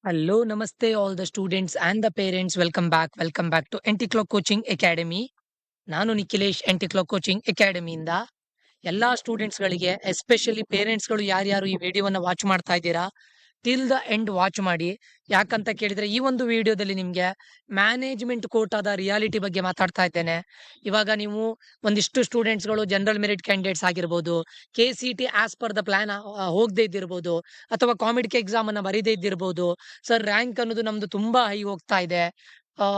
Hello, namaste, all the students and the parents. Welcome back to Anti-Clock Coaching Academy. ನಾನು Nikhilesh Anti-Clock Coaching ಅಕಾಡೆಮಿಯಿಂದ ಎಲ್ಲಾ ಸ್ಟೂಡೆಂಟ್ಸ್ಗಳಿಗೆ especially ಪೇರೆಂಟ್ಸ್ಗಳು ಯಾರ್ಯಾರು ಈ ವಿಡಿಯೋವನ್ನ watch ಮಾಡ್ತಾ ಇದ್ದೀರಾ ಟಿಲ್ ದ ಎಂಡ್ ವಾಚ್ ಮಾಡಿ. ಯಾಕಂತ ಕೇಳಿದ್ರೆ ಈ ಒಂದು ವಿಡಿಯೋದಲ್ಲಿ ನಿಮ್ಗೆ ಮ್ಯಾನೇಜ್ಮೆಂಟ್ ಕೋಟಾದ ರಿಯಾಲಿಟಿ ಬಗ್ಗೆ ಮಾತಾಡ್ತಾ ಇದ್ದೇನೆ. ಇವಾಗ ನೀವು ಒಂದಿಷ್ಟು ಸ್ಟೂಡೆಂಟ್ಸ್ಗಳು ಜನರಲ್ ಮೆರಿಟ್ ಕ್ಯಾಂಡಿಡೇಟ್ಸ್ ಆಗಿರ್ಬೋದು, KCET as per the plan ಹೋಗದೆ ಇದ್ದಿರ್ಬೋದು, ಅಥವಾ ಕಾಮಿಡಿಕ್ ಎಕ್ಸಾಮ್ ಅನ್ನ ಬರೀದೇ ಇದ್ದಿರ್ಬೋದು. ಸರ್ ರ್ಯಾಂಕ್ ಅನ್ನೋದು ನಮ್ದು ತುಂಬಾ ಹೈ ಹೋಗ್ತಾ ಇದೆ, ಆ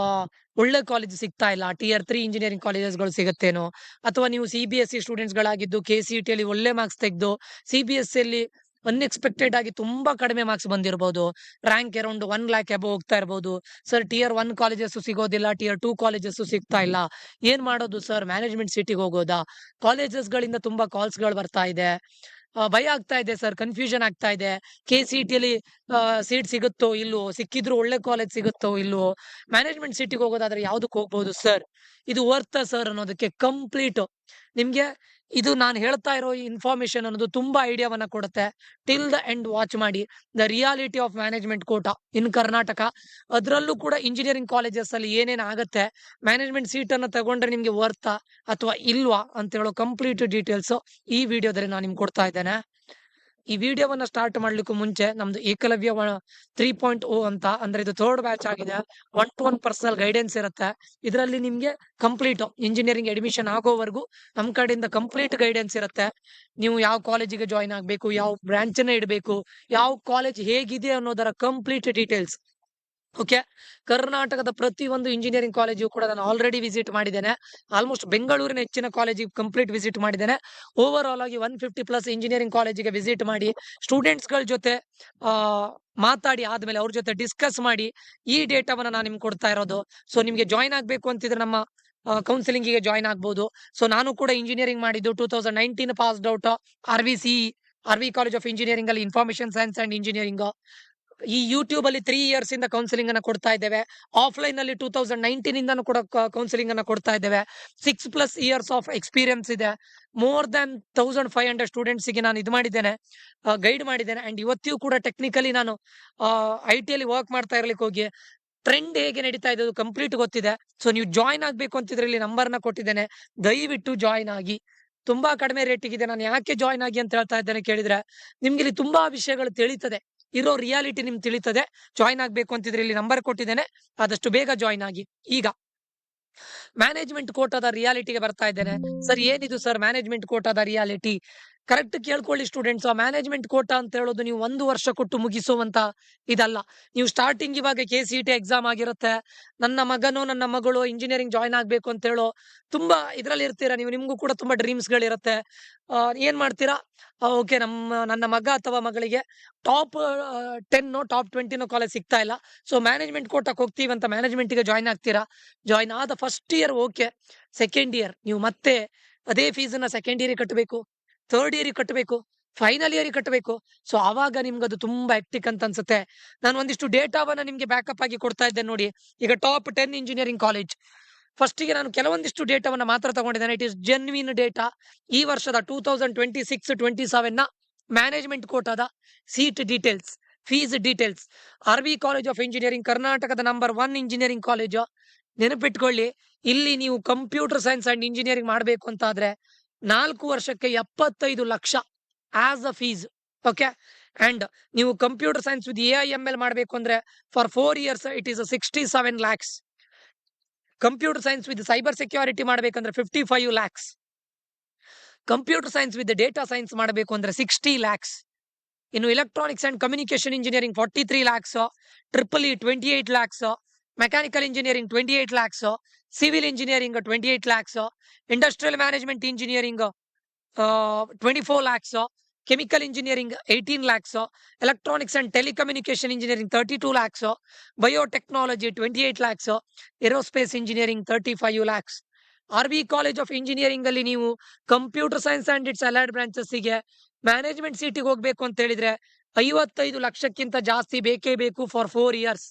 ಒಳ್ಳೆ ಕಾಲೇಜ್ ಸಿಗ್ತಾ ಇಲ್ಲ, Tier 3 ಇಂಜಿನಿಯರಿಂಗ್ ಕಾಲೇಜಸ್ಗಳು ಸಿಗುತ್ತೇನೋ, ಅಥವಾ ನೀವು CBSE ಸ್ಟೂಡೆಂಟ್ಸ್ ಗಳಾಗಿದ್ದು KCET ಅಲ್ಲಿ ಒಳ್ಳೆ ಮಾರ್ಕ್ಸ್ ತೆಗೆದು CBSE ಅಲ್ಲಿ ಅನ್ಎಕ್ಸ್ಪೆಕ್ಟೆಡ್ ಆಗಿ ತುಂಬಾ ಕಡಿಮೆ ಮಾರ್ಕ್ಸ್ ಬಂದಿರಬಹುದು, ರ್ಯಾಂಕ್ ಅರೌಂಡ್ 1 lakh ಅಬೋ ಹೋಗ್ತಾ ಇರಬಹುದು. ಸರ್ Tier 1 ಕಾಲೇಜಸ್ ಸಿಗೋದಿಲ್ಲ, Tier 2 ಕಾಲೇಜಸ್ ಸಿಗ್ತಾ ಇಲ್ಲ, ಏನ್ ಮಾಡೋದು ಸರ್? ಮ್ಯಾನೇಜ್ಮೆಂಟ್ ಸಿಟಿಗೆ ಹೋಗೋದಾ? ಕಾಲೇಜಸ್ ಗಳಿಂದ ತುಂಬಾ ಕಾಲ್ಸ್ ಗಳು ಬರ್ತಾ ಇದೆ, ಭಯ ಆಗ್ತಾ ಇದೆ ಸರ್, ಕನ್ಫ್ಯೂಷನ್ ಆಗ್ತಾ ಇದೆ. KCET ಅಲ್ಲಿ ಸೀಟ್ ಸಿಗುತ್ತೋ ಇಲ್ವೋ, ಸಿಕ್ಕಿದ್ರು ಒಳ್ಳೆ ಕಾಲೇಜ್ ಸಿಗುತ್ತೋ ಇಲ್ವೋ, ಮ್ಯಾನೇಜ್ಮೆಂಟ್ ಸಿಟಿಗೆ ಹೋಗೋದಾದ್ರೆ ಯಾವ್ದಕ್ ಹೋಗ್ಬೋದು ಸರ್, ಇದು ವರ್ತ ಸರ್ ಅನ್ನೋದಕ್ಕೆ ಕಂಪ್ಲೀಟ್ ನಿಮ್ಗೆ ಇದು ನಾನು ಹೇಳ್ತಾ ಇರೋ ಇನ್ಫಾರ್ಮೇಶನ್ ಅನ್ನೋದು ತುಂಬಾ ಐಡಿಯಾವನ್ನ ಕೊಡುತ್ತೆ. ಟಿಲ್ ದ ಎಂಡ್ ವಾಚ್ ಮಾಡಿ. The reality of management quota in Karnataka, ಅದರಲ್ಲೂ ಕೂಡ ಇಂಜಿನಿಯರಿಂಗ್ ಕಾಲೇಜಸ್ ಅಲ್ಲಿ ಏನೇನ್ ಆಗತ್ತೆ, ಮ್ಯಾನೇಜ್ಮೆಂಟ್ ಸೀಟ್ ಅನ್ನ ತಗೊಂಡ್ರೆ ನಿಮ್ಗೆ ವರ್ತಾ ಅಥವಾ ಇಲ್ವಾ ಅಂತ ಹೇಳೋ ಕಂಪ್ಲೀಟ್ ಡೀಟೇಲ್ಸ್ ಈ ವಿಡಿಯೋದಲ್ಲಿ ನಾನು ನಿಮ್ಗೆ ಕೊಡ್ತಾ ಇದ್ದೇನೆ. ಈ ವಿಡಿಯೋವನ್ನ ಸ್ಟಾರ್ಟ್ ಮಾಡ್ಲಿಕ್ಕೂ ಮುಂಚೆ ನಮ್ದು ಏಕಲವ್ಯ 3.0 ಅಂತ, ಅಂದ್ರೆ ಇದು ಥರ್ಡ್ ಬ್ಯಾಚ್ ಆಗಿದೆ. 1-to-1 ಪರ್ಸನಲ್ ಗೈಡೆನ್ಸ್ ಇರುತ್ತೆ. ಇದರಲ್ಲಿ ನಿಮ್ಗೆ ಕಂಪ್ಲೀಟ್ ಇಂಜಿನಿಯರಿಂಗ್ ಅಡ್ಮಿಷನ್ ಆಗೋವರೆಗೂ ನಮ್ ಕಡೆಯಿಂದ ಕಂಪ್ಲೀಟ್ ಗೈಡೆನ್ಸ್ ಇರುತ್ತೆ. ನೀವು ಯಾವ ಕಾಲೇಜಿಗೆ ಜಾಯ್ನ್ ಆಗ್ಬೇಕು, ಯಾವ ಬ್ರಾಂಚ್ ಅನ್ನ ಇಡಬೇಕು, ಯಾವ ಕಾಲೇಜ್ ಹೇಗಿದೆ ಅನ್ನೋದರ ಕಂಪ್ಲೀಟ್ ಡೀಟೇಲ್ಸ್. ಓಕೆ, ಕರ್ನಾಟಕದ ಪ್ರತಿಯೊಂದು ಇಂಜಿನಿಯರಿಂಗ್ ಕಾಲೇಜು ಕೂಡ ನಾನು ಆಲ್ರೆಡಿ ವಿಸಿಟ್ ಮಾಡಿದ್ದೇನೆ. ಆಲ್ಮೋಸ್ಟ್ ಬೆಂಗಳೂರಿನ ಹೆಚ್ಚಿನ ಕಾಲೇಜಿಗೆ ಕಂಪ್ಲೀಟ್ ವಿಸಿಟ್ ಮಾಡಿದ್ದೇನೆ. ಓವರ್ ಆಲ್ ಆಗಿ 150+ ಇಂಜಿನಿಯರಿಂಗ್ ಕಾಲೇಜಿಗೆ ವಿಸಿಟ್ ಮಾಡಿ ಸ್ಟೂಡೆಂಟ್ಸ್ ಗಳ ಜೊತೆ ಆ ಮಾತಾಡಿ ಆದ್ಮೇಲೆ ಅವ್ರ ಜೊತೆ ಡಿಸ್ಕಸ್ ಮಾಡಿ ಈ ಡೇಟಾವನ್ನ ನಾನು ನಿಮ್ಗೆ ಕೊಡ್ತಾ ಇರೋದು. ಸೊ ನಿಮ್ಗೆ ಜಾಯ್ನ್ ಆಗ್ಬೇಕು ಅಂತಿದ್ರೆ ನಮ್ಮ ಕೌನ್ಸಿಲಿಂಗ್ ಗೆ ಜಾಯ್ನ್ ಆಗ್ಬೋದು. ಸೊ ನಾನು ಕೂಡ ಇಂಜಿನಿಯರಿಂಗ್ ಮಾಡಿದ್ದು 2019 passed out, RV college of engineering ಅಲ್ಲಿ ಇನ್ಫಾರ್ಮೇಶನ್ ಸೈನ್ಸ್ ಅಂಡ್ ಇಂಜಿನಿಯರಿಂಗ್. ಈ ಯೂಟ್ಯೂಬ್ ಅಲ್ಲಿ 3 years ಇಂದ ಕೌನ್ಸಿಲಿಂಗ್ ಅನ್ನ ಕೊಡ್ತಾ ಇದ್ದೇವೆ. ಆಫ್ಲೈನ್ ಅಲ್ಲಿ 2019 ಇಂದನೂ ಕೂಡ ಕೌನ್ಸಿಲಿಂಗ್ ಅನ್ನ ಕೊಡ್ತಾ ಇದ್ದೇವೆ. 6+ years ಆಫ್ ಎಕ್ಸ್ಪೀರಿಯನ್ಸ್ ಇದೆ. ಮೋರ್ ದನ್ 1500 ಸ್ಟೂಡೆಂಟ್ಸ್ ಗೆ ನಾನು ಇದು ಮಾಡಿದ್ದೇನೆ, ಗೈಡ್ ಮಾಡಿದ್ದೇನೆ. ಅಂಡ್ ಇವತ್ತಿಗೂ ಕೂಡ ಟೆಕ್ನಿಕಲಿ ನಾನು IT ಅಲ್ಲಿ ವರ್ಕ್ ಮಾಡ್ತಾ ಇರ್ಲಿಕ್ಕೆ ಹೋಗಿ ಟ್ರೆಂಡ್ ಹೇಗೆ ನಡೀತಾ ಇದೆ ಕಂಪ್ಲೀಟ್ ಗೊತ್ತಿದೆ. ಸೊ ನೀವು ಜಾಯ್ನ್ ಆಗ್ಬೇಕು ಅಂತಿದ್ರೆ ಇಲ್ಲಿ ನಂಬರ್ನ ಕೊಟ್ಟಿದ್ದೇನೆ, ದಯವಿಟ್ಟು ಜಾಯ್ನ್ ಆಗಿ. ತುಂಬಾ ಕಡಿಮೆ ರೇಟಿಗಿದೆ. ನಾನು ಯಾಕೆ ಜಾಯ್ನ್ ಆಗಿ ಅಂತ ಹೇಳ್ತಾ ಇದ್ದೇನೆ ಕೇಳಿದ್ರೆ, ನಿಮ್ಗೆ ಇಲ್ಲಿ ತುಂಬಾ ವಿಷಯಗಳು ತಿಳಿತದೆ, ಇರೋ ರಿಯಾಲಿಟಿ ನಿಮ್ಗೆ ತಿಳಿತದೆ. ಜಾಯ್ನ್ ಆಗ್ಬೇಕು ಅಂತಿದ್ರೆ ಇಲ್ಲಿ ನಂಬರ್ ಕೊಟ್ಟಿದ್ದೇನೆ, ಆದಷ್ಟು ಬೇಗ ಜಾಯ್ನ್ ಆಗಿ. ಈಗ ಮ್ಯಾನೇಜ್ಮೆಂಟ್ ಕೋಟಾದ ರಿಯಾಲಿಟಿಗೆ ಬರ್ತಾ ಇದ್ದೇನೆ. ಸರ್ ಏನಿದು ಸರ್ ಮ್ಯಾನೇಜ್ಮೆಂಟ್ ಕೋಟಾದ ರಿಯಾಲಿಟಿ? ಕರೆಕ್ಟ್ ಕೇಳ್ಕೊಳ್ಳಿ ಸ್ಟೂಡೆಂಟ್ಸ್. ಆ ಮ್ಯಾನೇಜ್ಮೆಂಟ್ ಕೋಟಾ ಅಂತ ಹೇಳೋದು ನೀವು 1 ವರ್ಷ ಕೊಟ್ಟು ಮುಗಿಸುವಂತ ಇದಲ್ಲ. ನೀವು ಸ್ಟಾರ್ಟಿಂಗ್ ಇವಾಗ KCET ಎಕ್ಸಾಮ್ ಆಗಿರುತ್ತೆ, ನನ್ನ ಮಗನೋ ನನ್ನ ಮಗಳು ಇಂಜಿನಿಯರಿಂಗ್ ಜಾಯ್ನ್ ಆಗ್ಬೇಕು ಅಂತ ಹೇಳೋ ತುಂಬಾ ಇದ್ರಲ್ಲಿ ಇರ್ತೀರಾ ನೀವು. ನಿಮ್ಗೂ ಕೂಡ ತುಂಬಾ ಡ್ರೀಮ್ಸ್ ಗಳಿರುತ್ತೆ. ಏನ್ ಮಾಡ್ತೀರಾ, ಓಕೆ ನನ್ನ ಮಗ ಅಥವಾ ಮಗಳಿಗೆ ಟಾಪ್ 20 ಕಾಲೇಜ್ ಸಿಗ್ತಾ ಇಲ್ಲ, ಸೊ ಮ್ಯಾನೇಜ್ಮೆಂಟ್ ಕೋಟಾಕ್ ಹೋಗ್ತೀವಿ ಅಂತ ಮ್ಯಾನೇಜ್ಮೆಂಟ್ ಗೆ ಜಾಯ್ನ್ ಆಗ್ತೀರಾ. ಜಾಯ್ನ್ ಆದ first year okay, second year ನೀವು ಮತ್ತೆ ಅದೇ ಫೀಸನ್ನ ಸೆಕೆಂಡ್ ಇಯರ್ ಕಟ್ಟಬೇಕು, ಥರ್ಡ್ ಇಯರ್ ಕಟ್ಟಬೇಕು, ಫೈನಲ್ ಇಯರ್ ಕಟ್ಟಬೇಕು. ಸೊ ಆವಾಗ ನಿಮ್ಗೆ ಅದು ತುಂಬಾ ಎಕ್ಟಿಕ್ ಅಂತ ಅನ್ಸುತ್ತೆ. ನಾನು ಒಂದಿಷ್ಟು ಡೇಟಾವನ್ನ ನಿಮ್ಗೆ ಬ್ಯಾಕಪ್ ಆಗಿ ಕೊಡ್ತಾ ಇದ್ದೇನೆ ನೋಡಿ. ಈಗ ಟಾಪ್ 10 ಇಂಜಿನಿಯರಿಂಗ್ ಕಾಲೇಜ್, ಫಸ್ಟ್ ಗೆ ನಾನು ಕೆಲವೊಂದಿಷ್ಟು ಡೇಟಾವನ್ನ ಮಾತ್ರ ತಗೊಂಡಿದ್ದೇನೆ. It is genuine data. ಈ ವರ್ಷದ 2026-27 ನ ಮ್ಯಾನೇಜ್ಮೆಂಟ್ ಕೋಟಾದ seat details, fees details. RV college of engineering ಕರ್ನಾಟಕದ ನಂಬರ್ 1 ಇಂಜಿನಿಯರಿಂಗ್ ಕಾಲೇಜು. ನೆನಪಿಟ್ಕೊಳ್ಳಿ, ಇಲ್ಲಿ ನೀವು ಕಂಪ್ಯೂಟರ್ ಸೈನ್ಸ್ ಅಂಡ್ ಇಂಜಿನಿಯರಿಂಗ್ ಮಾಡಬೇಕು ಅಂತ ಆದ್ರೆ 4 ವರ್ಷಕ್ಕೆ 75 lakh as a fees. Okay, and ನೀವು ಕಂಪ್ಯೂಟರ್ ಸೈನ್ಸ್ ವಿತ್ AIML ಮಾಡಬೇಕು ಅಂದ್ರೆ for 4 years it is 67 lakhs. Computer science with cyber security ಮಾಡಬೇಕಂದ್ರೆ 55 lakhs. Computer science with data science ಮಾಡಬೇಕು ಅಂದ್ರೆ 60 lakhs. ಇನ್ನು electronics and communication engineering 43 lakhs, EEE 28 lakhs, mechanical engineering 28 lakhs, civil engineering 28 lakhs, industrial management engineering 24 lakhs, chemical engineering 18 lakhs, electronics and telecommunication engineering 32 lakhs, biotechnology 28 lakhs, aerospace engineering 35 lakhs. RV college of engineering ಅಲ್ಲಿ ನೀವು computer science and it's allied branches ಗೆ management ಸೀಟಿಗೆ ಹೋಗ್ಬೇಕು ಅಂತ ಹೇಳಿದ್ರೆ 55 ಲಕ್ಷಕ್ಕಿಂತ ಜಾಸ್ತಿ ಬೇಕೇ ಬೇಕು ಫಾರ್ 4 years.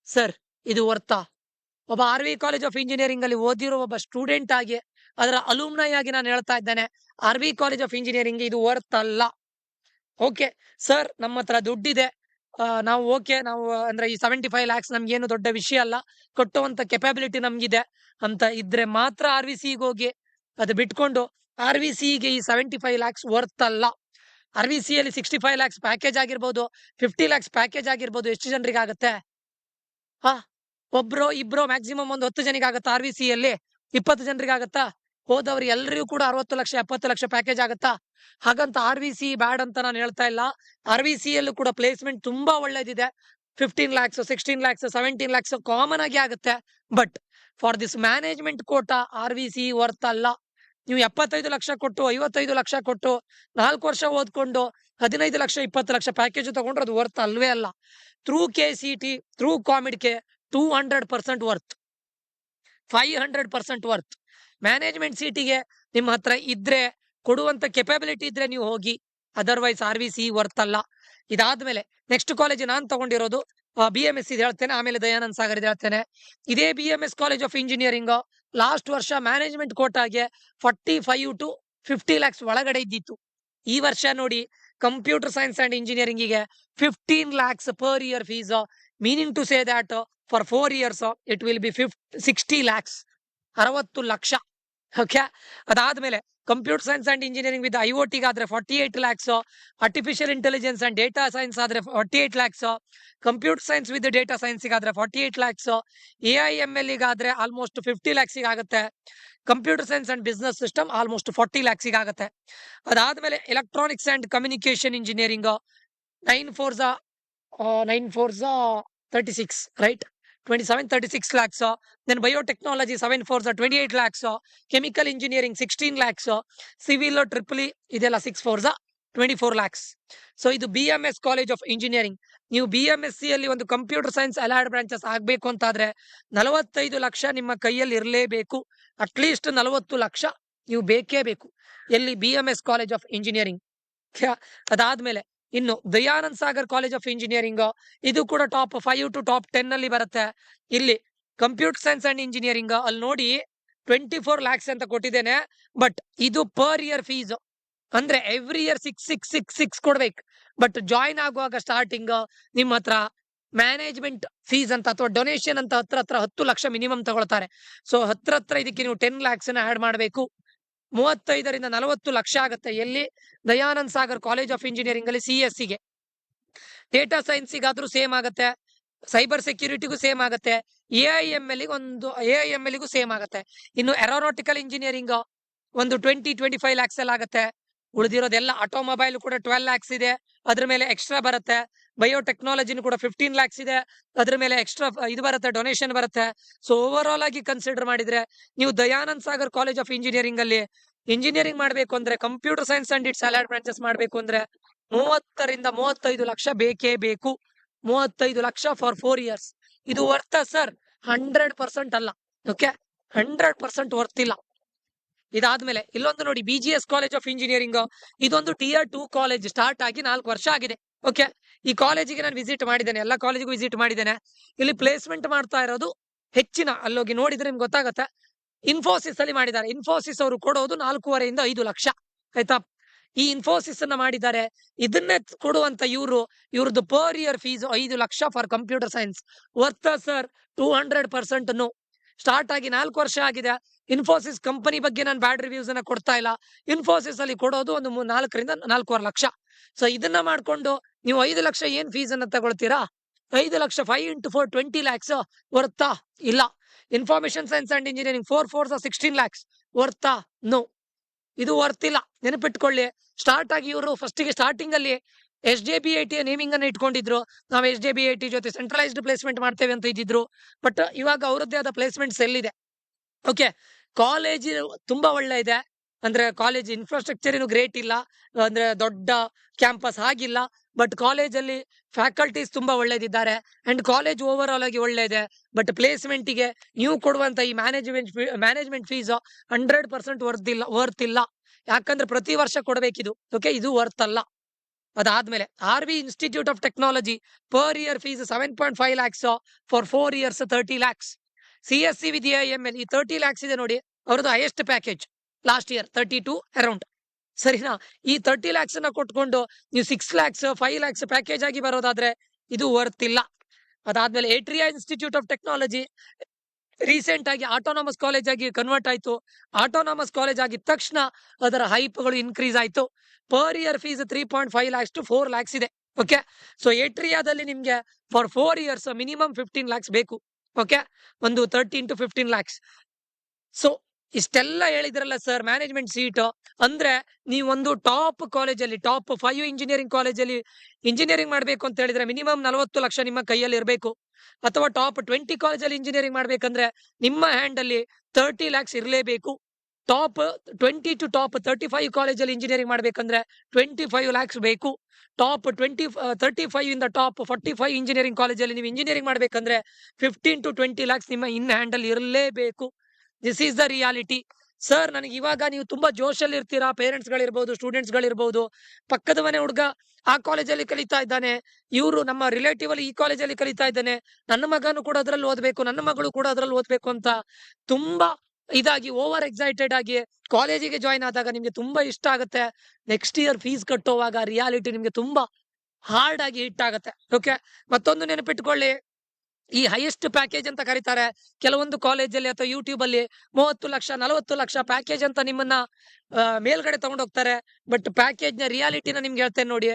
ಸರ್ ಇದು ವರ್ತಾ? ಒಬ್ಬ RV ಕಾಲೇಜ್ ಆಫ್ ಇಂಜಿನಿಯರಿಂಗ್ ಅಲ್ಲಿ ಓದಿರೋ ಒಬ್ಬ ಸ್ಟೂಡೆಂಟ್ ಆಗಿ, ಅದರ ಅಲುಮ್ನೈ ಆಗಿ ನಾನು ಹೇಳ್ತಾ ಇದ್ದೇನೆ, RV ಕಾಲೇಜ್ ಆಫ್ ಇಂಜಿನಿಯರಿಂಗ್ ಇದು ವರ್ತ್ ಅಲ್ಲ. ಓಕೆ ಸರ್, ನಮ್ಮ ಹತ್ರ ದುಡ್ಡಿದೆ, ನಾವು ಓಕೆ, ನಾವು ಅಂದ್ರೆ ಈ 75 ಲ್ಯಾಕ್ಸ್ ನಮ್ಗೇನು ದೊಡ್ಡ ವಿಷಯ ಅಲ್ಲ, ಕಟ್ಟುವಂತ ಕೆಪಾಬಿಲಿಟಿ ನಮ್ಗಿದೆ ಅಂತ ಇದ್ರೆ ಮಾತ್ರ RVCಗೆ ಹೋಗಿ. ಅದು ಬಿಟ್ಕೊಂಡು RVCಗೆ ಈ 75 ಲ್ಯಾಕ್ಸ್ ವರ್ತ್ ಅಲ್ಲ. RVCಯಲ್ಲಿ 65 ಲ್ಯಾಕ್ಸ್ ಪ್ಯಾಕೇಜ್ ಆಗಿರ್ಬೋದು, 50 ಲ್ಯಾಕ್ಸ್ ಪ್ಯಾಕೇಜ್ ಆಗಿರ್ಬೋದು. ಎಷ್ಟು ಜನರಿಗೆ ಆಗುತ್ತೆ? ಹಾ, ಒಬ್ರೋ ಇಬ್ರೋ ಮ್ಯಾಕ್ಸಿಮಮ್ ಒಂದು 10 ಜನಿಗೆ ಆಗುತ್ತಾ? RVCಯಲ್ಲಿ 20 ಜನರಿಗೆ ಆಗುತ್ತಾ? ಹೋದವ್ರು ಎಲ್ರಿಗೂ ಕೂಡ 60 ಲಕ್ಷ 70 ಲಕ್ಷ ಪ್ಯಾಕೇಜ್ ಆಗುತ್ತಾ? ಹಾಗಂತ RVC ಬ್ಯಾಡ್ ಅಂತ ನಾನು ಹೇಳ್ತಾ ಇಲ್ಲ. RVCಯಲ್ಲೂ ಕೂಡ ಪ್ಲೇಸ್ಮೆಂಟ್ ತುಂಬಾ ಒಳ್ಳೇದಿದೆ. 15 ಲ್ಯಾಕ್ಸ್ 16 ಲ್ಯಾಕ್ಸ್ 17 ಲ್ಯಾಕ್ಸ್ ಕಾಮನ್ ಆಗಿ ಆಗುತ್ತೆ. But for this management quota RVC worth ಅಲ್ಲ. ನೀವು 75 ಲಕ್ಷ ಕೊಟ್ಟು 55 ಲಕ್ಷ ಕೊಟ್ಟು 4 ವರ್ಷ ಓದ್ಕೊಂಡು 15 ಲಕ್ಷ 20 ಲಕ್ಷ ಪ್ಯಾಕೇಜ್ ತಗೊಂಡ್ರೆ ಅದು ವರ್ತ್ ಅಲ್ವೇ ಅಲ್ಲ. ಥ್ರೂ KCT, ಥ್ರೂ ಕಾಮಿಡ್ಗೆ 200% ವರ್ತ್, 500% ವರ್ತ್. ಮ್ಯಾನೇಜ್ಮೆಂಟ್ ಸೀಟಿಗೆ ನಿಮ್ಮ ಹತ್ರ ಇದ್ರೆ, ಕೊಡುವಂತ ಕೆಪಾಬಿಲಿಟಿ ಇದ್ರೆ ನೀವು ಹೋಗಿ. ಅದರ್ವೈಸ್ RVC ವರ್ತ್ ಅಲ್ಲ. ಇದಾದ್ಮೇಲೆ ನೆಕ್ಸ್ಟ್ ಕಾಲೇಜ್ ನಾನ್ ತಗೊಂಡಿರೋದು BMS ಇದು ಹೇಳ್ತೇನೆ, ಆಮೇಲೆ ದಯಾನಂದ್ ಸಾಗರ್ ಇದು ಹೇಳ್ತೇನೆ. ಇದೇ BMS college of engineering last ವರ್ಷ ಮ್ಯಾನೇಜ್ಮೆಂಟ್ ಕೋಟಾಗೆ 45 to 50 ಲ್ಯಾಕ್ಸ್ ಒಳಗಡೆ ಇದ್ದಿತ್ತು. ಈ ವರ್ಷ ನೋಡಿ ಕಂಪ್ಯೂಟರ್ ಸೈನ್ಸ್ ಅಂಡ್ ಇಂಜಿನಿಯರಿಂಗಿಗೆ 15 lakhs per year fees. Meaning to say that for 4 years it will be 60 lakhs, 60 ಲಕ್ಷ. ಓಕೆ, ಅದಾದ್ಮೇಲೆ computer science and engineering with IoT ಗಾದ್ರೆ 48 lakhs, artificial intelligence and data science ಆದ್ರೆ 48 lakhs, computer science with data science ಗಾದ್ರೆ 48 lakhs, AIML ಗಾದ್ರೆ almost 50 lakhs ಆಗುತ್ತೆ. Computer science and business system almost 40 lakhs ಆಗುತ್ತೆ. ಅದಾದ್ಮೇಲೆ electronics and communication engineering 9 4 36, right? 27 36 lakhs. Then biotechnology 7 4 28 lakhs. Chemical engineering 16 lakhs. Civil triple ಇದೆಲ್ಲ 6 4 24 lakhs. So ಇದು BMS college of engineering. ನೀವು BMSc ಅಲ್ಲಿ ಒಂದು computer science allied branches ಆಗ್ಬೇಕು ಅಂತಾದ್ರೆ 45 ಲಕ್ಷ ನಿಮ್ಮ ಕೈಯಲ್ಲಿ ಇರಲೇಬೇಕು. ಅಟ್ಲೀಸ್ಟ್ 40 ಲಕ್ಷ ನೀವು ಬೇಕೇ ಬೇಕು. ಎಲ್ಲಿ? BMS college of engineering. ಅದಾದ್ಮೇಲೆ ಇನ್ನು Dayanand Sagar college of engineering, ಇದು ಕೂಡ ಟಾಪ್ 5 to ಟಾಪ್ 10 ಅಲ್ಲಿ ಬರುತ್ತೆ. ಇಲ್ಲಿ ಕಂಪ್ಯೂಟರ್ ಸೈನ್ಸ್ ಅಂಡ್ ಇಂಜಿನಿಯರಿಂಗ್ ಅಲ್ಲಿ ನೋಡಿ 24 ಲ್ಯಾಕ್ಸ್ ಅಂತ ಕೊಟ್ಟಿದ್ದೇನೆ. ಬಟ್ ಇದು ಪರ್ ಇಯರ್ ಫೀಸ್, ಅಂದ್ರೆ ಎವ್ರಿ ಇಯರ್ 6 ಕೊಡ್ಬೇಕು. ಬಟ್ ಜಾಯಿನ್ ಆಗುವಾಗ ಸ್ಟಾರ್ಟಿಂಗ್ ನಿಮ್ಮ ಹತ್ರ ಮ್ಯಾನೇಜ್ಮೆಂಟ್ ಫೀಸ್ ಅಂತ ಅಥವಾ ಡೊನೇಷನ್ ಅಂತ ಹತ್ರ 10 ಲಕ್ಷ ಮಿನಿಮಮ್ ತಗೊಳ್ತಾರೆ. ಸೊ ಹತ್ರ ಇದಕ್ಕೆ ನೀವು 10 ಲ್ಯಾಕ್ಸ್ ಆಡ್ ಮಾಡಬೇಕು. 35ರಿಂದ 40 ಲಕ್ಷ ಆಗುತ್ತೆ. ಎಲ್ಲಿ? Dayanand Sagar college of engineering ಅಲ್ಲಿ CSCಗೆ. ಡೇಟಾ ಸೈನ್ಸಿಗಾದ್ರೂ ಸೇಮ್ ಆಗುತ್ತೆ, ಸೈಬರ್ ಸೆಕ್ಯೂರಿಟಿಗೂ ಸೇಮ್ ಆಗುತ್ತೆ, AIMLಗೂ ಸೇಮ್ ಆಗುತ್ತೆ. ಇನ್ನು ಏರೋನಾಟಿಕಲ್ ಇಂಜಿನಿಯರಿಂಗ್ ಒಂದು 20-25 ಲ್ಯಾಕ್ಸ್ ಅಲ್ಲಿ ಆಗುತ್ತೆ. ಉಳಿದಿರೋದೆಲ್ಲ ಆಟೋಮೊಬೈಲ್ ಕೂಡ 12 ಲ್ಯಾಕ್ಸ್ ಇದೆ, ಅದ್ರ ಮೇಲೆ ಎಕ್ಸ್ಟ್ರಾ ಬರುತ್ತೆ. ಬಯೋಟೆಕ್ನಾಲಜಿನೂ ಕೂಡ 15 ಲ್ಯಾಕ್ಸ್ ಇದೆ, ಅದ್ರ ಮೇಲೆ ಎಕ್ಸ್ಟ್ರಾ ಇದು ಬರುತ್ತೆ, ಡೊನೇಷನ್ ಬರುತ್ತೆ. ಸೊ ಓವರ್ ಆಲ್ ಆಗಿ ಕನ್ಸಿಡರ್ ಮಾಡಿದ್ರೆ ನೀವು Dayanand Sagar college of engineering ಅಲ್ಲಿ ಇಂಜಿನಿಯರಿಂಗ್ ಮಾಡ್ಬೇಕು ಅಂದ್ರೆ, computer science and it's allied branches ಮಾಡ್ಬೇಕು ಅಂದ್ರೆ 30ರಿಂದ 35 ಲಕ್ಷ ಬೇಕೇ ಬೇಕು. 35 ಲಕ್ಷ ಫಾರ್ 4 years. ಇದು ವರ್ತ ಸರ್? 100% ಅಲ್ಲ. ಓಕೆ, 100% ವರ್ತ್ ಇಲ್ಲ. ಇದಾದ್ಮೇಲೆ ಇಲ್ಲೊಂದು ನೋಡಿ, BGS ಕಾಲೇಜ್ ಆಫ್ ಇಂಜಿನಿಯರಿಂಗ್. ಇದೊಂದು Tier 2 ಕಾಲೇಜ್, ಸ್ಟಾರ್ಟ್ ಆಗಿ 4 ವರ್ಷ ಆಗಿದೆ. ಓಕೆ, ಈ ಕಾಲೇಜಿಗೆ ನಾನು ವಿಸಿಟ್ ಮಾಡಿದ್ದೇನೆ, ಎಲ್ಲ ಕಾಲೇಜಿಗೂ ವಿಸಿಟ್ ಮಾಡಿದ್ದೇನೆ. ಇಲ್ಲಿ ಪ್ಲೇಸ್ಮೆಂಟ್ ಮಾಡ್ತಾ ಇರೋದು ಹೆಚ್ಚಿನ, ಅಲ್ಲೋಗಿ ನೋಡಿದ್ರೆ ನಿಮ್ಗೆ ಗೊತ್ತಾಗತ್ತೆ. ಇನ್ಫೋಸಿಸ್ ಅಲ್ಲಿ ಮಾಡಿದ್ದಾರೆ. ಇನ್ಫೋಸಿಸ್ ಅವರು ಕೊಡೋದು 4.5ರಿಂದ 5 ಲಕ್ಷ. ಆಯ್ತಾ? ಈ ಇನ್ಫೋಸಿಸ್ ಅನ್ನ ಮಾಡಿದ್ದಾರೆ. ಇದನ್ನೇ ಕೊಡುವಂತ ಇವ್ರದ್ದು ಪರ್ ಇಯರ್ ಫೀಸ್ 5 ಲಕ್ಷ ಫಾರ್ ಕಂಪ್ಯೂಟರ್ ಸೈನ್ಸ್. ವರ್ತ ಸರ್? 200% ನೋ. ಸ್ಟಾರ್ಟ್ ಆಗಿ 4 ವರ್ಷ ಆಗಿದೆ. ಇನ್ಫೋಸಿಸ್ ಕಂಪನಿ ಬಗ್ಗೆ ನಾನು ಬ್ಯಾಡ್ ರಿವ್ಯೂಸ್ ಅನ್ನ ಕೊಡ್ತಾ ಇಲ್ಲ. ಇನ್ಫೋಸಿಸ್ ಅಲ್ಲಿ ಕೊಡೋದು ಒಂದು 4ರಿಂದ 4.5 ಲಕ್ಷ. ಸೊ ಇದನ್ನ ಮಾಡ್ಕೊಂಡು ನೀವು 5 ಲಕ್ಷ ಏನ್ ಫೀಸ್ ಅನ್ನ ತಗೊಳ್ತೀರಾ? 5 ಲಕ್ಷ 5 into 4 20 ಲ್ಯಾಕ್ಸ್ ವರ್ತಾ? ಇಲ್ಲ. Information science and engineering 4 4 16 lakhs ವರ್ತಾ? ನೋ, ಇದು ವರ್ತ್ ಇಲ್ಲ. ನೆನಪಿಟ್ಕೊಳ್ಳಿ. ಸ್ಟಾರ್ಟ್ ಆಗಿ ಇವರು ಫಸ್ಟಿಗೆ ಸ್ಟಾರ್ಟಿಂಗ್ ಅಲ್ಲಿ SJBIT ನೇಮಿಂಗ್ ಅನ್ನು ಇಟ್ಕೊಂಡಿದ್ರು. ನಾವು SJBIT ಜೊತೆ ಸೆಂಟ್ರಲೈಸ್ಡ್ ಪ್ಲೇಸ್ಮೆಂಟ್ ಮಾಡ್ತೇವೆ ಅಂತ ಇದ್ದಿದ್ರು. ಬಟ್ ಇವಾಗ ಅವರದ್ದೇ ಆದ ಪ್ಲೇಸ್ಮೆಂಟ್ ಸೆಲ್ ಇದೆ. ಓಕೆ, ಕಾಲೇಜ್ ತುಂಬಾ ಒಳ್ಳೆ ಇದೆ. ಅಂದ್ರೆ ಕಾಲೇಜ್ ಇನ್ಫ್ರಾಸ್ಟ್ರಕ್ಚರ್ ಏನು ಗ್ರೇಟ್ ಇಲ್ಲ, ಅಂದ್ರೆ ದೊಡ್ಡ ಕ್ಯಾಂಪಸ್ ಆಗಿಲ್ಲ. ಬಟ್ ಕಾಲೇಜಲ್ಲಿ ಫ್ಯಾಕಲ್ಟೀಸ್ ತುಂಬಾ ಒಳ್ಳೇದಿದ್ದಾರೆ ಅಂಡ್ ಕಾಲೇಜ್ ಓವರ್ ಆಲ್ ಆಗಿ ಒಳ್ಳೆ ಇದೆ. ಬಟ್ ಪ್ಲೇಸ್ಮೆಂಟಿಗೆ ನೀವು ಕೊಡುವಂತ ಈ ಮ್ಯಾನೇಜ್ಮೆಂಟ್ ಫೀಸ್ 100% ವರ್ತ್ ಇಲ್ಲ. ಯಾಕಂದ್ರೆ ಪ್ರತಿ ವರ್ಷ ಕೊಡಬೇಕಿದು. ಓಕೆ, ಇದು ವರ್ತ್ ಅಲ್ಲ. ಅದಾದ್ಮೇಲೆ RV institute of technology per year fees 7.5 lakhs for 4 years 30 lakhs. CSC with AIML ಈ 30 ಲ್ಯಾಕ್ಸ್ ಇದೆ ನೋಡಿ, ಅವ್ರದ್ದು highest package last year 32 around. ಸರಿನಾ? ಈ 30 ಲ್ಯಾಕ್ಸ್ ಅನ್ನ ಕೊಟ್ಕೊಂಡು ನೀವು 6 ಲ್ಯಾಕ್ಸ್ 5 ಲ್ಯಾಕ್ಸ್ ಪ್ಯಾಕೇಜ್ ಆಗಿ ಬರೋದಾದ್ರೆ ಇದು ವರ್ತ್ ಇಲ್ಲ. ಅದಾದ್ಮೇಲೆ atria institute of technology recent ಆಗಿ ಆಟೋನಾಮಸ್ ಕಾಲೇಜ್ ಆಗಿ ಕನ್ವರ್ಟ್ ಆಯ್ತು. ಆಟೋನಾಮಸ್ ಕಾಲೇಜ್ ಆಗಿದ ತಕ್ಷಣ ಅದರ ಹೈಪ್ಗಳು ಇನ್ಕ್ರೀಸ್ ಆಯ್ತು. Per year fees 3.5 lakhs to 4 lakhs ಇದೆ. ಓಕೆ, ಸೊ ಏಟ್ರಿಯಾದಲ್ಲಿ ನಿಮ್ಗೆ ಫಾರ್ 4 years ಮಿನಿಮಮ್ 15 lakhs ಬೇಕು. ಓಕೆ, ಒಂದು 13 to 15 lakhs. ಸೊ ಇಷ್ಟೆಲ್ಲ ಹೇಳಿದ್ರಲ್ಲ ಸರ್ ಮ್ಯಾನೇಜ್ಮೆಂಟ್ ಸೀಟ್ ಅಂದ್ರೆ, ನೀವೊಂದು ಟಾಪ್ ಕಾಲೇಜಲ್ಲಿ, ಟಾಪ್ 5 ಇಂಜಿನಿಯರಿಂಗ್ ಕಾಲೇಜಲ್ಲಿ ಇಂಜಿನಿಯರಿಂಗ್ ಮಾಡ್ಬೇಕು ಅಂತ ಹೇಳಿದ್ರೆ ಮಿನಿಮಮ್ 40 ಲಕ್ಷ ನಿಮ್ಮ ಕೈಯಲ್ಲಿ ಇರಬೇಕು. ಅಥವಾ ಟಾಪ್ 20 ಕಾಲೇಜಲ್ಲಿ ಇಂಜಿನಿಯರಿಂಗ್ ಮಾಡ್ಬೇಕಂದ್ರೆ ನಿಮ್ಮ ಹ್ಯಾಂಡ್ ಅಲ್ಲಿ 30 lakhs ಇರಲೇಬೇಕು. ಟಾಪ್ 20 to ಟಾಪ್ 35 ಕಾಲೇಜಲ್ಲಿ ಇಂಜಿನಿಯರಿಂಗ್ ಮಾಡ್ಬೇಕಂದ್ರೆ 25 lakhs ಬೇಕು. ಟಾಪ್ 35 ಇಂದ ಟಾಪ್ 45 ಇಂಜಿನಿಯರಿಂಗ್ ಕಾಲೇಜಲ್ಲಿ ನೀವು ಇಂಜಿನಿಯರಿಂಗ್ ಮಾಡ್ಬೇಕಂದ್ರೆ 15 to 20 lakhs ನಿಮ್ಮ ಇನ್ ಹ್ಯಾಂಡ್ ಅಲ್ಲಿ ಇರಲೇಬೇಕು. This is the reality. Sir ನನಗೆ ಇವಾಗ ನೀವು ತುಂಬಾ ಜೋಶಲ್ಲಿ ಇರ್ತೀರಾ, ಪೇರೆಂಟ್ಸ್ ಗಳಿರ್ಬೋದು, ಸ್ಟೂಡೆಂಟ್ಸ್ ಗಳಿರ್ಬೋದು, ಪಕ್ಕದ ಮನೆ ಹುಡುಗ ಆ ಕಾಲೇಜಲ್ಲಿ ಕಲಿತಾ ಇದ್ದಾನೆ, ಇವರು ನಮ್ಮ ರಿಲೇಟಿವ್ ಅಲ್ಲಿ ಈ ಕಾಲೇಜಲ್ಲಿ ಕಲಿತಾ ಇದ್ದಾನೆ, ನನ್ನ ಮಗನು ಕೂಡ ಅದ್ರಲ್ಲಿ ಓದ್ಬೇಕು, ನನ್ನ ಮಗಳು ಕೂಡ ಅದ್ರಲ್ಲಿ ಓದ್ಬೇಕು ಅಂತ ತುಂಬಾ ಇದಾಗಿ ಓವರ್ ಎಕ್ಸೈಟೆಡ್ ಆಗಿ ಕಾಲೇಜಿಗೆ ಜಾಯ್ನ್ ಆದಾಗ ನಿಮ್ಗೆ ತುಂಬಾ ಇಷ್ಟ ಆಗುತ್ತೆ. ನೆಕ್ಸ್ಟ್ ಇಯರ್ ಫೀಸ್ ಕಟ್ಟುವಾಗ ರಿಯಾಲಿಟಿ ನಿಮ್ಗೆ ತುಂಬಾ ಹಾರ್ಡ್ ಆಗಿ ಹಿಟ್ ಆಗುತ್ತೆ. ಓಕೆ, ಮತ್ತೊಂದು ನೆನಪಿಟ್ಕೊಳ್ಳಿ, ಈ ಹೈಯೆಸ್ಟ್ ಪ್ಯಾಕೇಜ್ ಅಂತ ಕರೀತಾರೆ ಕೆಲವೊಂದು ಕಾಲೇಜಲ್ಲಿ ಅಥವಾ ಯೂಟ್ಯೂಬ್ ಅಲ್ಲಿ 30 ಲಕ್ಷ 40 ಲಕ್ಷ ಪ್ಯಾಕೇಜ್ ಅಂತ ನಿಮ್ಮನ್ನ ಮೇಲ್ಗಡೆ ತಗೊಂಡೋಗ್ತಾರೆ. ಬಟ್ ಪ್ಯಾಕೇಜ್ ನ ರಿಯಾಲಿಟಿನ ನಿಮ್ಗೆ ಹೇಳ್ತೇನೆ ನೋಡಿ.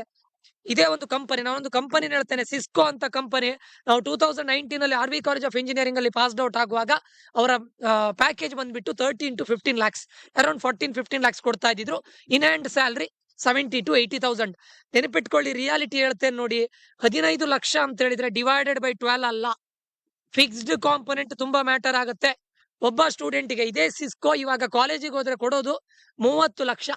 ಇದೇ ಒಂದು ಕಂಪನಿ, ನಾನೊಂದು ಕಂಪನಿ ಹೇಳ್ತೇನೆ, ಸಿಸ್ಕೋ ಅಂತ ಕಂಪನಿ. ನಾವು 2019 ಅಲ್ಲಿ RV ಕಾಲೇಜ್ ಆಫ್ ಇಂಜಿನಿಯರಿಂಗ್ ಅಲ್ಲಿ ಪಾಸ್ಡ್ ಔಟ್ ಆಗುವಾಗ ಅವರ ಪ್ಯಾಕೇಜ್ ಬಂದ್ಬಿಟ್ಟು 13 to 15 lakhs, ಅರೌಂಡ್ 14-15 lakhs ಕೊಡ್ತಾ ಇದ್ರು. In hand salary 70 to 80,000. ನೆನಪಿಟ್ಕೊಳ್ಳಿ, ರಿಯಾಲಿಟಿ ಹೇಳ್ತೇನೆ ನೋಡಿ, 15 ಲಕ್ಷ ಅಂತ ಹೇಳಿದ್ರೆ ಡಿವೈಡೆಡ್ ಬೈ 12 ಅಲ್ಲ, ಫಿಕ್ಸ್ಡ್ ಕಾಂಪೊನೆಂಟ್ ತುಂಬಾ ಮ್ಯಾಟರ್ ಆಗುತ್ತೆ. ಒಬ್ಬ ಸ್ಟೂಡೆಂಟ್ಗೆ ಇದೇ ಸಿಸ್ಕೋ ಇವಾಗ ಕಾಲೇಜಿಗೆ ಹೋದ್ರೆ ಕೊಡೋದು 30 ಲಕ್ಷ.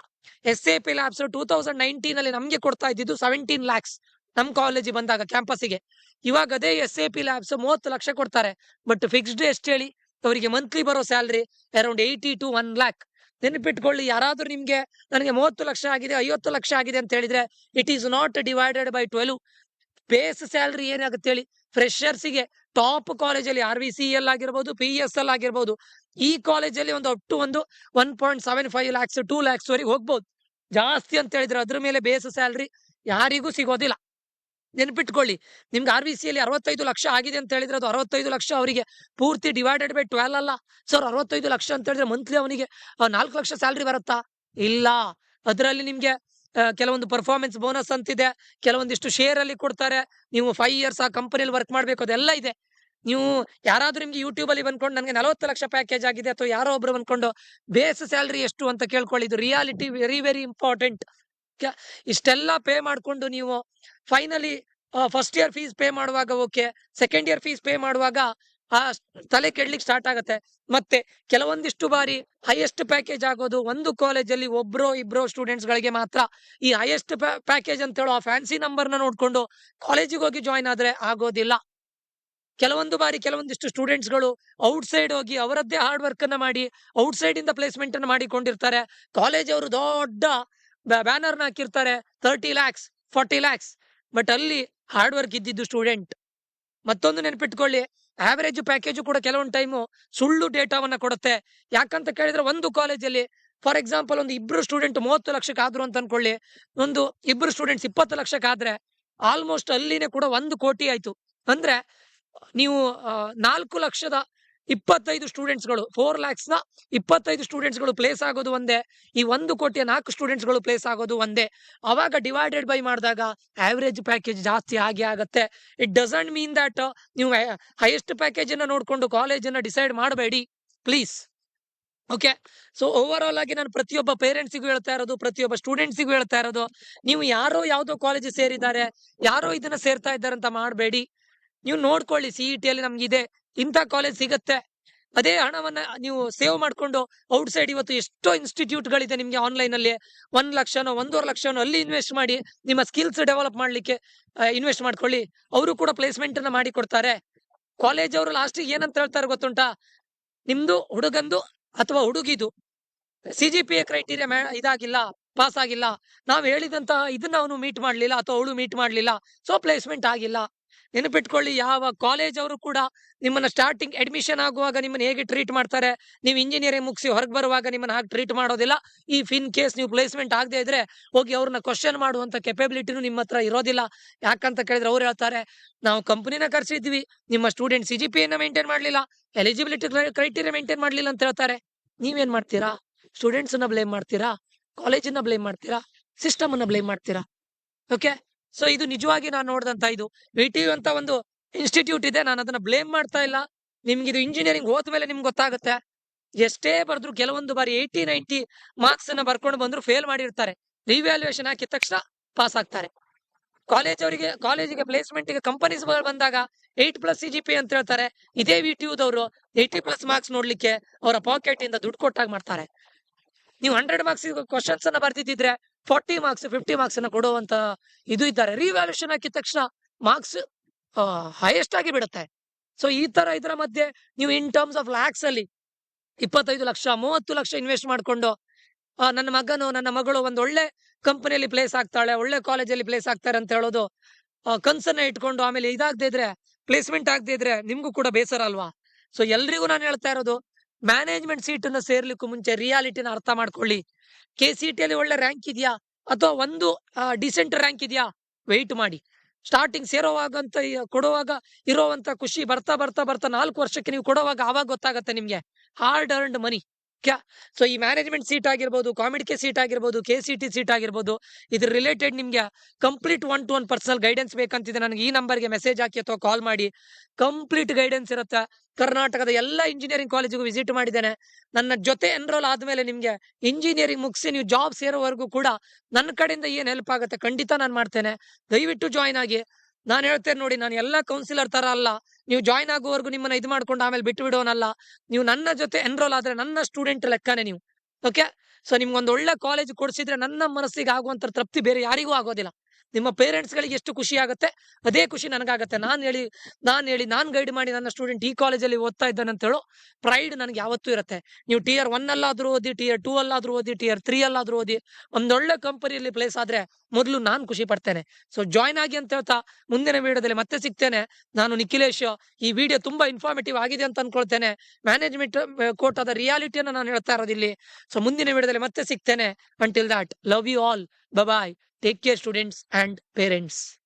SAP ಲ್ಯಾಬ್ಸ್ 2019 ಅಲ್ಲಿ ನಮ್ಗೆ ಕೊಡ್ತಾ ಇದ್ದಿದ್ದು 17 lakhs ನಮ್ ಕಾಲೇಜಿಗೆ ಬಂದಾಗ ಕ್ಯಾಂಪಸ್ಗೆ. ಇವಾಗ ಅದೇ SAP ಲ್ಯಾಬ್ಸ್ 30 ಲಕ್ಷ ಕೊಡ್ತಾರೆ. ಬಟ್ ಫಿಕ್ಸ್ಡ್ ಎಷ್ಟು ಹೇಳಿ, ಅವರಿಗೆ ಮಂತ್ಲಿ ಬರೋ ಸ್ಯಾಲ್ರಿ ಅರೌಂಡ್ 80 to 1 lakh. ನೆನಪಿಟ್ಕೊಳ್ಳಿ, ಯಾರಾದ್ರೂ ನಿಮ್ಗೆ ನನಗೆ 30 ಲಕ್ಷ ಆಗಿದೆ, 50 ಲಕ್ಷ ಆಗಿದೆ ಅಂತ ಹೇಳಿದ್ರೆ it is not divided by 12. Base salary ಏನಾಗುತ್ತೆ ಹೇಳಿ, ಫ್ರೆಶರ್ಸಿಗೆ ಟಾಪ್ ಕಾಲೇಜಲ್ಲಿ RVCL ಆಗಿರ್ಬೋದು, PSL ಆಗಿರ್ಬೋದು, ಈ ಕಾಲೇಜಲ್ಲಿ ಒಂದು ಅಪ್ ಟು ಒಂದು 1.75 lakhs 2 lakhs ವರೆಗೆ ಹೋಗ್ಬೋದು. ಜಾಸ್ತಿ ಅಂತ ಹೇಳಿದ್ರೆ ಅದ್ರ ಮೇಲೆ ಬೇಸ್ ಸ್ಯಾಲ್ರಿ ಯಾರಿಗೂ ಸಿಗೋದಿಲ್ಲ. ನೆನ್ಪಿಟ್ಕೊಳ್ಳಿ, ನಿಮ್ಗೆ RVCಯಲ್ಲಿ 65 ಲಕ್ಷ ಆಗಿದೆ ಅಂತ ಹೇಳಿದ್ರೆ ಅದು 65 ಲಕ್ಷ ಅವರಿಗೆ ಪೂರ್ತಿ ಡಿವೈಡೆಡ್ ಬೈ 12 ಅಲ್ಲ. ಸರ್ 65 ಲಕ್ಷ ಅಂತ ಹೇಳಿದ್ರೆ ಮಂತ್ಲಿ ಅವನಿಗೆ 4 ಲಕ್ಷ ಸ್ಯಾಲ್ರಿ ಬರುತ್ತಾ? ಇಲ್ಲ. ಅದರಲ್ಲಿ ನಿಮ್ಗೆ ಕೆಲವೊಂದು ಪರ್ಫಾರ್ಮೆನ್ಸ್ ಬೋನಸ್ ಅಂತಿದೆ, ಕೆಲವೊಂದಿಷ್ಟು ಶೇರ್ ಅಲ್ಲಿ ಕೊಡ್ತಾರೆ, ನೀವು 5 years ಆ ಕಂಪನಿಯಲ್ಲಿ ವರ್ಕ್ ಮಾಡ್ಬೇಕು, ಅದೆಲ್ಲ ಇದೆ. ನೀವು ಯಾರಾದ್ರೂ ನಿಮ್ಗೆ ಯೂಟ್ಯೂಬ್ ಅಲ್ಲಿ ಬಂದ್ಕೊಂಡು ನನಗೆ 40 ಲಕ್ಷ ಪ್ಯಾಕೇಜ್ ಆಗಿದೆ ಅಥವಾ ಯಾರೋ ಒಬ್ರು ಬಂದ್ಕೊಂಡು ಬೇಸ್ ಸ್ಯಾಲ್ರಿ ಎಷ್ಟು ಅಂತ ಕೇಳ್ಕೊಳ್ಳಿ. ಇದು ರಿಯಾಲಿಟಿ ವೆರಿ ವೆರಿ ಇಂಪಾರ್ಟೆಂಟ್. ಇಷ್ಟೆಲ್ಲ ಪೇ ಮಾಡ್ಕೊಂಡು ನೀವು finally first year fees pay ಮಾಡುವಾಗ okay, second year fees pay ಮಾಡುವಾಗ ಆ ತಲೆ ಕೆಡ್ಲಿಕ್ಕೆ ಸ್ಟಾರ್ಟ್ ಆಗತ್ತೆ. ಮತ್ತೆ ಕೆಲವೊಂದಿಷ್ಟು ಬಾರಿ ಹೈಯೆಸ್ಟ್ ಪ್ಯಾಕೇಜ್ ಆಗೋದು ಒಂದು ಕಾಲೇಜಲ್ಲಿ ಒಬ್ರೋ ಇಬ್ರೋ ಸ್ಟೂಡೆಂಟ್ಸ್ ಗಳಿಗೆ ಮಾತ್ರ. ಈ ಹೈಯೆಸ್ಟ್ ಪ್ಯಾಕೇಜ್ ಅಂತ ಹೇಳೋ ಆ ಫ್ಯಾನ್ಸಿ ನಂಬರ್ ನ ನೋಡ್ಕೊಂಡು ಕಾಲೇಜಿಗೆ ಹೋಗಿ ಜಾಯ್ನ್ ಆದ್ರೆ ಆಗೋದಿಲ್ಲ. ಕೆಲವೊಂದು ಬಾರಿ ಕೆಲವೊಂದಿಷ್ಟು ಸ್ಟೂಡೆಂಟ್ಸ್ ಗಳು ಔಟ್ ಸೈಡ್ ಹೋಗಿ ಅವರದ್ದೇ ಹಾರ್ಡ್ ವರ್ಕ್ ಅನ್ನ ಮಾಡಿ ಔಟ್ ಸೈಡ್ ಇಂದ ಪ್ಲೇಸ್ಮೆಂಟ್ ಅನ್ನ ಮಾಡಿಕೊಂಡಿರ್ತಾರೆ. ಕಾಲೇಜ್ ಅವರು ದೊಡ್ಡ ಬ್ಯಾನರ್ ನ ಹಾಕಿರ್ತಾರೆ 30 lakhs 40 lakhs, ಬಟ್ ಅಲ್ಲಿ ಹಾರ್ಡ್ ವರ್ಕ್ ಇದ್ದಿದ್ದು ಸ್ಟೂಡೆಂಟ್. ಮತ್ತೊಂದು ನೆನಪಿಟ್ಕೊಳ್ಳಿ, ಆವರೇಜ್ ಪ್ಯಾಕೇಜ್ ಕೂಡ ಕೆಲವೊಂದು ಟೈಮು ಸುಳ್ಳು ಡೇಟಾವನ್ನ ಕೊಡುತ್ತೆ. ಯಾಕಂತ ಕೇಳಿದ್ರೆ ಒಂದು ಕಾಲೇಜಲ್ಲಿ ಫಾರ್ ಎಕ್ಸಾಂಪಲ್ ಒಂದು ಇಬ್ರು ಸ್ಟೂಡೆಂಟ್ 30 ಲಕ್ಷಕ್ಕೆ ಆದ್ರು ಅಂತ ಅನ್ಕೊಳ್ಳಿ, ಒಂದು ಇಬ್ರು ಸ್ಟೂಡೆಂಟ್ಸ್ 20 ಲಕ್ಷಕ್ಕೆ ಆದ್ರೆ ಆಲ್ಮೋಸ್ಟ್ ಅಲ್ಲಿನೇ ಕೂಡ 1 ಕೋಟಿ ಆಯ್ತು. ಅಂದ್ರೆ ನೀವು 4,25,000 ಸ್ಟೂಡೆಂಟ್ಸ್ಗಳು 4 lakhs ನ 25 ಸ್ಟೂಡೆಂಟ್ಸ್ಗಳು ಪ್ಲೇಸ್ ಆಗೋದು ಒಂದೇ, ಈ 1 ಕೋಟಿಯ 4 ಸ್ಟೂಡೆಂಟ್ಸ್ಗಳು ಪ್ಲೇಸ್ ಆಗೋದು ಒಂದೇ. ಅವಾಗ ಡಿವೈಡೆಡ್ ಬೈ ಮಾಡಿದಾಗ ಆವರೇಜ್ ಪ್ಯಾಕೇಜ್ ಜಾಸ್ತಿ ಆಗಿ ಆಗತ್ತೆ. ಇಟ್ ಡಸಂಟ್ ಮೀನ್ ದಟ್ ನೀವು ಹೈಯೆಸ್ಟ್ ಪ್ಯಾಕೇಜ್ ಅನ್ನ ನೋಡ್ಕೊಂಡು ಕಾಲೇಜ್ ಅನ್ನ ಡಿಸೈಡ್ ಮಾಡಬೇಡಿ please. Okay, so over all ಆಗಿ ನಾನು ಪ್ರತಿಯೊಬ್ಬ ಪೇರೆಂಟ್ಸಿಗೂ ಹೇಳ್ತಾ ಇರೋದು, ಪ್ರತಿಯೊಬ್ಬ ಸ್ಟೂಡೆಂಟ್ಸಿಗೂ ಹೇಳ್ತಾ ಇರೋದು, ನೀವು ಯಾರೋ ಯಾವ್ದೋ ಕಾಲೇಜ್ ಸೇರಿದ್ದಾರೆ, ಯಾರೋ ಇದನ್ನ ಸೇರ್ತಾ ಇದ್ದಾರೆ ಅಂತ ಮಾಡಬೇಡಿ. ನೀವು ನೋಡ್ಕೊಳ್ಳಿ, CET ಅಲ್ಲಿ ನಮ್ಗಿದೆ ಇಂಥ ಕಾಲೇಜ್ ಸಿಗತ್ತೆ, ಅದೇ ಹಣವನ್ನ ನೀವು ಸೇವ್ ಮಾಡ್ಕೊಂಡು ಔಟ್ ಸೈಡ್ ಇವತ್ತು ಎಷ್ಟೋ ಇನ್ಸ್ಟಿಟ್ಯೂಟ್ ಗಳಿದೆ ನಿಮ್ಗೆ ಆನ್ಲೈನ್ ಅಲ್ಲಿ 1 ಲಕ್ಷನೋ 1.5 ಲಕ್ಷನೋ ಅಲ್ಲಿ ಇನ್ವೆಸ್ಟ್ ಮಾಡಿ ನಿಮ್ಮ ಸ್ಕಿಲ್ಸ್ ಡೆವಲಪ್ ಮಾಡ್ಲಿಕ್ಕೆ ಇನ್ವೆಸ್ಟ್ ಮಾಡ್ಕೊಳ್ಳಿ. ಅವರು ಕೂಡ ಪ್ಲೇಸ್ಮೆಂಟ್ ಅನ್ನ ಮಾಡಿ ಕೊಡ್ತಾರೆ. ಕಾಲೇಜ್ ಅವರು ಲಾಸ್ಟಿಗೆ ಏನಂತ ಹೇಳ್ತಾರೆ ಗೊತ್ತುಂಟಾ, ನಿಮ್ದು ಹುಡುಗಂದು ಅಥವಾ ಹುಡುಗಿದು CGPA ಕ್ರೈಟೀರಿಯಾ ಇದಾಗಿಲ್ಲ, ಪಾಸ್ ಆಗಿಲ್ಲ, ನಾವ್ ಹೇಳಿದಂತ ಇದನ್ನ ಅವನು ಮೀಟ್ ಮಾಡ್ಲಿಲ್ಲ ಅಥವಾ ಅವಳು ಮೀಟ್ ಮಾಡ್ಲಿಲ್ಲ, ಸೊ ಪ್ಲೇಸ್ಮೆಂಟ್ ಆಗಿಲ್ಲ. ನೆನಪಿಟ್ಕೊಳ್ಳಿ, ಯಾವ ಕಾಲೇಜ್ ಅವರು ಕೂಡ ನಿಮ್ಮನ್ನ ಸ್ಟಾರ್ಟಿಂಗ್ ಅಡ್ಮಿಷನ್ ಆಗುವಾಗ ನಿಮ್ಮನ್ನ ಹೇಗೆ ಟ್ರೀಟ್ ಮಾಡ್ತಾರೆ, ನೀವು ಇಂಜಿನಿಯರಿಂಗ್ ಮುಗಿಸಿ ಹೊರಗೆ ಬರುವಾಗ ನಿಮ್ಮನ್ನ ಹಾಗೆ ಟ್ರೀಟ್ ಮಾಡೋದಿಲ್ಲ. ಇನ್ ಕೇಸ್ ನೀವು ಪ್ಲೇಸ್ಮೆಂಟ್ ಆಗದೆ ಇದ್ರೆ ಹೋಗಿ ಅವ್ರನ್ನ ಕ್ವಶನ್ ಮಾಡುವಂತ ಕೆಪಬಿಲಿಟಿನೂ ನಿಮ್ಮ ಹತ್ರ ಇರೋದಿಲ್ಲ. ಯಾಕಂತ ಕೇಳಿದ್ರೆ ಅವ್ರು ಹೇಳ್ತಾರೆ, ನಾವು ಕಂಪನಿನ ಕರ್ಸಿದ್ವಿ, ನಿಮ್ಮ ಸ್ಟೂಡೆಂಟ್ CGPA ಮೇಂಟೈನ್ ಮಾಡ್ಲಿಲ್ಲ, ಎಲಿಜಿಬಿಲಿಟಿ ಕ್ರೈಟೀರಿಯಾ ಮೇಂಟೈನ್ ಮಾಡ್ಲಿಲ್ಲ ಅಂತ ಹೇಳ್ತಾರೆ. ನೀವೇನ್ ಮಾಡ್ತೀರಾ? ಸ್ಟೂಡೆಂಟ್ಸ್ ಅನ್ನ ಬ್ಲೇಮ್ ಮಾಡ್ತೀರಾ, ಕಾಲೇಜನ್ನ ಬ್ಲೇಮ್ ಮಾಡ್ತೀರಾ, ಸಿಸ್ಟಮ್ ಅನ್ನ ಬ್ಲೇಮ್ ಮಾಡ್ತೀರಾ? ಓಕೆ, ಸೊ ಇದು ನಿಜವಾಗಿ ನಾನು ನೋಡಿದಂತ ಇದು VTU ಅಂತ ಒಂದು ಇನ್ಸ್ಟಿಟ್ಯೂಟ್ ಇದೆ. ನಾನು ಅದನ್ನ ಬ್ಲೇಮ್ ಮಾಡ್ತಾ ಇಲ್ಲ. ನಿಮ್ಗೆ ಇದು ಇಂಜಿನಿಯರಿಂಗ್ ಹೋದ್ಮೇಲೆ ನಿಮ್ಗೆ ಗೊತ್ತಾಗುತ್ತೆ. ಎಷ್ಟೇ ಬರೆದ್ರು ಕೆಲವೊಂದು ಬಾರಿ 80-90 ಮಾರ್ಕ್ಸ್ ಅನ್ನ ಬರ್ಕೊಂಡು ಬಂದ್ರು ಫೇಲ್ ಮಾಡಿರ್ತಾರೆ. ರಿವ್ಯಾಲ್ಯೂಯೇಷನ್ ಹಾಕಿದ ತಕ್ಷಣ ಪಾಸ್ ಆಗ್ತಾರೆ. ಕಾಲೇಜಿಗೆ ಪ್ಲೇಸ್ಮೆಂಟ್ ಗೆ ಕಂಪನೀಸ್ ಬಂದಾಗ 8+ CGPA ಅಂತ ಹೇಳ್ತಾರೆ. ಇದೇ VTU ದವರು 80+ ಮಾರ್ಕ್ಸ್ ನೋಡ್ಲಿಕ್ಕೆ ಅವರ ಪಾಕೆಟ್ ಇಂದ ದುಡ್ಡು ಕೊಟ್ಟಾಗ ಮಾಡ್ತಾರೆ. ನೀವು 100 ಮಾರ್ಕ್ಸ್ ಕ್ವಶನ್ಸ್ ಅನ್ನ ಬರ್ದಿದ್ರೆ 40 ಮಾರ್ಕ್ಸ್ 50 ಮಾರ್ಕ್ಸ್ ಅನ್ನ ಕೊಡುವಂತ ಇದು ಇದ್ದಾರೆ. ರಿವ್ಯಾಲ್ಯೂಷನ್ ಹಾಕಿದ ತಕ್ಷಣ ಮಾರ್ಕ್ಸ್ ಹೈಯೆಸ್ಟ್ ಆಗಿ ಬಿಡುತ್ತೆ. ಸೊ ಈ ತರ ಇದರ ಮಧ್ಯೆ ನೀವು ಇನ್ ಟರ್ಮ್ಸ್ ಆಫ್ ಲ್ಯಾಕ್ಸ್ ಅಲ್ಲಿ 25 ಲಕ್ಷ 30 ಲಕ್ಷ ಇನ್ವೆಸ್ಟ್ ಮಾಡ್ಕೊಂಡು ನನ್ನ ಮಗನು ನನ್ನ ಮಗಳು ಒಂದ್ ಒಳ್ಳೆ ಕಂಪನಿಯಲ್ಲಿ ಪ್ಲೇಸ್ ಆಗ್ತಾಳೆ, ಒಳ್ಳೆ ಕಾಲೇಜಲ್ಲಿ ಪ್ಲೇಸ್ ಆಗ್ತಾರೆ ಅಂತ ಹೇಳೋದು ಕನ್ಸನ್ನ ಇಟ್ಕೊಂಡು ಆಮೇಲೆ ಇದಾಗದೇ ಇದ್ರೆ, ಪ್ಲೇಸ್ಮೆಂಟ್ ಆಗದೆ ಇದ್ರೆ ನಿಮ್ಗೂ ಕೂಡ ಬೇಸರ ಅಲ್ವಾ? ಸೊ ಎಲ್ರಿಗೂ ನಾನು ಹೇಳ್ತಾ ಇರೋದು, ಮ್ಯಾನೇಜ್ಮೆಂಟ್ ಸೀಟ್ ಅನ್ನ ಸೇರ್ಲಿಕ್ಕೂ ಮುಂಚೆ ರಿಯಾಲಿಟಿನ ಅರ್ಥ ಮಾಡ್ಕೊಳ್ಳಿ. KCET ಅಲ್ಲಿ ಒಳ್ಳೆ ರ್ಯಾಂಕ್ ಇದೆಯಾ ಅಥವಾ ಒಂದು ಡಿಸೆಂಟ್ ರ್ಯಾಂಕ್ ಇದೆಯಾ, ವೆಯ್ಟ್ ಮಾಡಿ. ಸ್ಟಾರ್ಟಿಂಗ್ ಸೇರೋವಾಗಂತ ಕೊಡುವಾಗ ಇರೋವಂತ ಖುಷಿ ಬರ್ತಾ ಬರ್ತಾ ಬರ್ತಾ 4 ವರ್ಷಕ್ಕೆ ನೀವು ಕೊಡುವಾಗ ಆವಾಗ ಗೊತ್ತಾಗತ್ತೆ ನಿಮ್ಗೆ ಹಾರ್ಡ್ ಅರ್ನ್ಡ್ ಮನಿ. ಸೊ ಈ ಮ್ಯಾನೇಜ್ಮೆಂಟ್ ಸೀಟ್ ಆಗಿರ್ಬೋದು, ಕಾಮಿಡಿಕೆ ಸೀಟ್ ಆಗಿರ್ಬೋದು, KCET ಸೀಟ್ ಆಗಿರ್ಬೋದು, ಇದ್ರ ರಿಲೇಟೆಡ್ ನಿಮ್ಗೆ ಕಂಪ್ಲೀಟ್ 1-to-1 ಪರ್ಸನಲ್ ಗೈಡೆನ್ಸ್ ಬೇಕಂತಿದೆ, ನನಗೆ ಈ ನಂಬರ್ಗೆ ಮೆಸೇಜ್ ಹಾಕಿ ಅಥವಾ ಕಾಲ್ ಮಾಡಿ. ಕಂಪ್ಲೀಟ್ ಗೈಡೆನ್ಸ್ ಇರುತ್ತೆ. ಕರ್ನಾಟಕದ ಎಲ್ಲ ಇಂಜಿನಿಯರಿಂಗ್ ಕಾಲೇಜಿಗೂ ವಿಸಿಟ್ ಮಾಡಿದ್ದೇನೆ. ನನ್ನ ಜೊತೆ ಎನ್ರೋಲ್ ಆದ್ಮೇಲೆ ನಿಮ್ಗೆ ಇಂಜಿನಿಯರಿಂಗ್ ಮುಗಿಸಿ ನೀವು ಜಾಬ್ ಸೇರೋವರೆಗೂ ಕೂಡ ನನ್ನ ಕಡೆಯಿಂದ ಏನ್ ಹೆಲ್ಪ್ ಆಗುತ್ತೆ ಖಂಡಿತ ನಾನು ಮಾಡ್ತೇನೆ. ದಯವಿಟ್ಟು ಜಾಯ್ನ್ ಆಗಿ. ನಾನು ಹೇಳ್ತೇನೆ ನೋಡಿ, ನಾನು ಎಲ್ಲ ಕೌನ್ಸಿಲರ್ ತರ ಅಲ್ಲ, ನೀವು ಜಾಯ್ನ್ ಆಗುವವರೆಗೂ ನಿಮ್ಮನ್ನ ಇದು ಮಾಡ್ಕೊಂಡು ಆಮೇಲೆ ಬಿಟ್ಟು ಬಿಡೋನಲ್ಲ. ನೀವು ನನ್ನ ಜೊತೆ ಎನ್ರೋಲ್ ಆದ್ರೆ ನನ್ನ ಸ್ಟೂಡೆಂಟ್ ಲೆಕ್ಕನೇ ನೀವು. ಓಕೆ, ಸೊ ನಿಮ್ಗೊಂದು ಒಳ್ಳೆ ಕಾಲೇಜ್ ಕೊಡಿಸಿದ್ರೆ ನನ್ನ ಮನಸ್ಸಿಗೆ ಆಗುವಂತ ತೃಪ್ತಿ ಬೇರೆ ಯಾರಿಗೂ ಆಗೋದಿಲ್ಲ. ನಿಮ್ಮ ಪೇರೆಂಟ್ಸ್ ಗಳಿಗೆ ಎಷ್ಟು ಖುಷಿ ಆಗುತ್ತೆ ಅದೇ ಖುಷಿ ನನಗಾಗತ್ತೆ. ನಾನು ಗೈಡ್ ಮಾಡಿ ನನ್ನ ಸ್ಟೂಡೆಂಟ್ ಈ ಕಾಲೇಜಲ್ಲಿ ಓದ್ತಾ ಇದ್ದಾನೆ ಅಂತ ಹೇಳೋ ಪ್ರೈಡ್ ನನಗೆ ಯಾವತ್ತೂ ಇರುತ್ತೆ. ನೀವು Tier 1 ಅಲ್ಲಾದ್ರೂ ಓದಿ, Tier 2 ಅಲ್ಲಾದ್ರೂ ಓದಿ, Tier 3 ಅಲ್ಲಾದ್ರೂ ಓದಿ, ಒಂದೊಳ್ಳೆ ಕಂಪನಿಯಲ್ಲಿ ಪ್ಲೇಸ್ ಆದ್ರೆ ಮೊದಲು ನಾನು ಖುಷಿ ಪಡ್ತೇನೆ. ಸೊ ಜಾಯ್ನ್ ಆಗಿ ಅಂತ ಹೇಳ್ತಾ ಮುಂದಿನ ವಿಡಿಯೋದಲ್ಲಿ ಮತ್ತೆ ಸಿಗ್ತೇನೆ. ನಾನು ನಿಖಿಲೇಶ್. ಈ ವಿಡಿಯೋ ತುಂಬಾ ಇನ್ಫಾರ್ಮೇಟಿವ್ ಆಗಿದೆ ಅಂತ ಅನ್ಕೊಳ್ತೇನೆ. ಮ್ಯಾನೇಜ್ಮೆಂಟ್ ಕೋಟಾದ ರಿಯಾಲಿಟಿಯನ್ನು ನಾನು ಹೇಳ್ತಾ ಇರೋದು ಇಲ್ಲಿ. ಸೊ ಮುಂದಿನ ವಿಡಿಯೋದಲ್ಲಿ ಮತ್ತೆ ಸಿಗ್ತೇನೆ. Until that, love you all. Bye. Take care, students and parents.